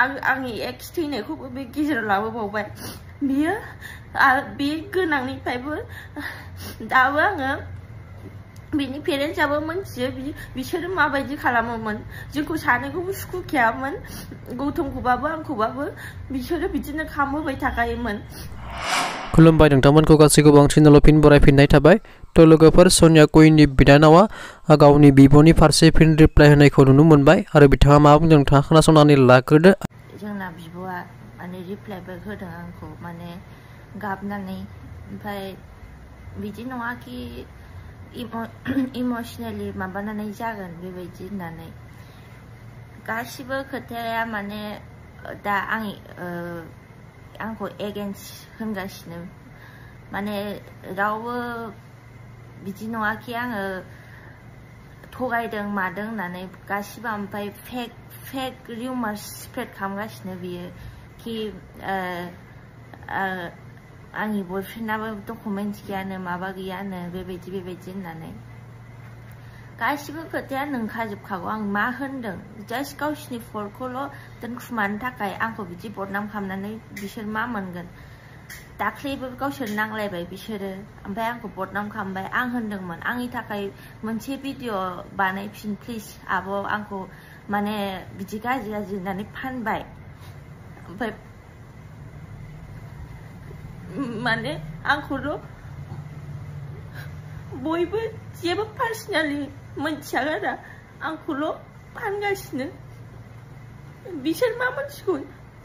आंनि एक्स थैनायखौबो बे गेजेराव लाबोबावबाय बियो बे गोनांनिफ्रायबो दाबो आङो बिनि पेरेन्टसाबो मोनथियो बिसोरो माबायदि खालामोमोन जोंखौ सानैखौबो सुखुखायामोन गौतमखौबाबो आंखौबाबो बिसोरो बिदिनो खालामहोबाय थाखायोमोन। खुलुमबाय नोंथांमोनखौ गासैखौबो आं चेनेलाव फिन बरायफिननाय थाबाय। थ' लोगोफोर सनिया कुइननि बिनानावा गावनि बिब'नि फारसे फिन रिप्लाय होनायखौ नुनो मोनबाय आरो बिथाङा मा बुंदों नोंथाङा खोनासंनानै लाग्रोदो। जोंना बिब'आ माने रिप्लायबो होदों आंखौ माने गाबनानै ओमफ्राय बिदि नङा कि इमसनेलि माबानानै जागोन बेबायदि होननानै गासिबो खोथाया माने दा आंखौ एगेन्स्ट होनगासिनो माने रावबो बिदि नङा कि आङो थगायदों मादों होननानै गासिबो ओमफ्राय फेक रिउमार्स स्प्रेड खालामगासिनो बियो कि आंनि बयफ्रेन्डआबो डकुमेन्टस गैयानो माबा गैयानो बेबायदि होननानै गासिबो खोथाया नंखाजोबखागौ आं मा होनदों जास्ट गावसिनि फल्टखौल' दोनखुमानो थाखाय आंखौ बिदि बदनाम खालामनानै बिसोर मा मोनगोन दाख्लैबो गावसोर नांलायबाय बिसोरो ओमफ्राय आंखौ बदनाम खालामबाय आं होनदोंमोन आंनि थाखाय मोनसे भिडिअ बानायफिन प्लिज आब' आंखौ माने बिदि गाज्रि होननानै फानबाय ओमफ्राय माने आंखौल' बयबो जेबो पार्सनेलि मोनथियागारा आंखौल' फानगासिनो बिसोर मा मोनथिगौ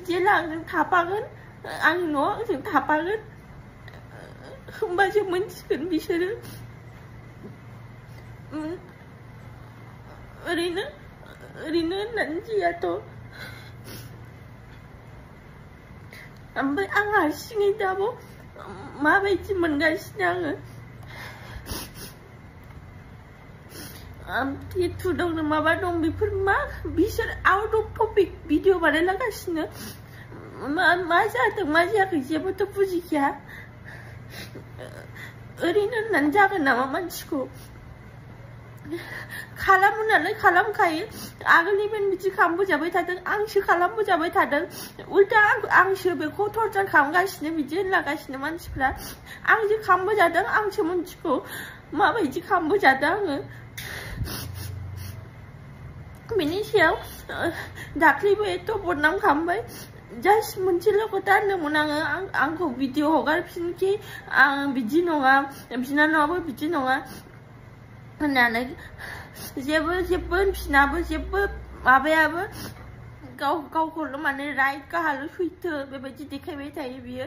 जेला आंजों थाफागोन आंनि न'आव आंजों थाफागोन होमबासो मोनथिगोन बिसोरो ओरैनो होननानै जायाथ' ओमफ्राय आं हारसिङै दाबो माबायदि मोनगासिनो आङो टेटु दं माबा दं बेफोर मा बिसोर आउट अफ टपिक भिडिअ बानायलागासिनो मा जादों मा जायाखै जेबोथ' बुजिखाया ओरैनो होननानै जागोन नामा मानसिखौ खालामो नालाय खालामखायो आगोलनिफ्रायनो बिदि खालामबोजाबाय थादों आंसो खालामबोजाबाय थादों उल्टा आंसो बेखौ टर्चार खालामगासिनो बिदि होनलागासिनो मानसिफ्रा आंसो खालामबोजादों आंसो मोनथिगौ माबायदि खालामबोजादों आङो बिनि सायाव दाख्लैबो एथ' बदनाम खालामबाय जास्ट मोनसेल' खोथा होनदोंमोन आंखौ भिडिअ हगारफिनखि आं बिदि नङा बिनानावाबो बिदि नङा होननानै जेबो होनफिनाबो जेबो माबायाबो गावखौल' माने राइट गाहाल' सैथो बेबायदि देखायबाय थायो बियो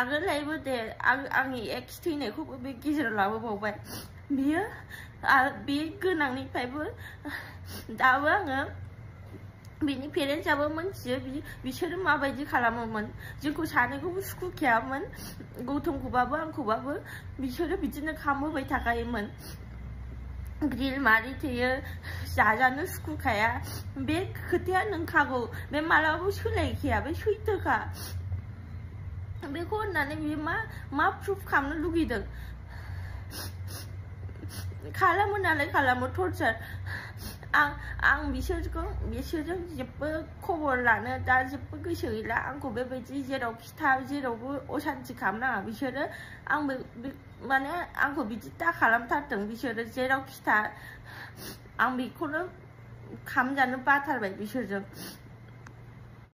आगोलहायबो दे आंनि एक्स थैनायखौबो बे गेजेराव लाबोबावबाय बियो बे गोनांनिफ्रायबो दाबो आङो बिनि पेरेन्टसाबो मोनथियो बिसोरो माबायदि खालामोमोन जोंखौ सानैखौबो सुखुखायामोन गौतमखौबाबो आंखौबाबो बिसोरो बिदिनो खालामहोबाय थाखायोमोन ग्रिल मारिथेयो जाजानो सुखुखाया बे खोथाया नंखागौ बे मालाबाबो सोलायखाया बे सैथोखा बेखौ होननानै बियो मा प्रुफ खालामनो लुगैदों खालामो नालाय खालामो टर्चार आं बिसोरजों जेबो खबर लानो दा जेबो गोसो गैला आंखौ बेबायदि जेरावबो असान्ति खालामनाङा बिसोरो माने आंखौ बिदि दा खालामथारदों बिसोरो जेरावखि था आं बेखौनो खालामजानो बाथारबाय बिसोरजों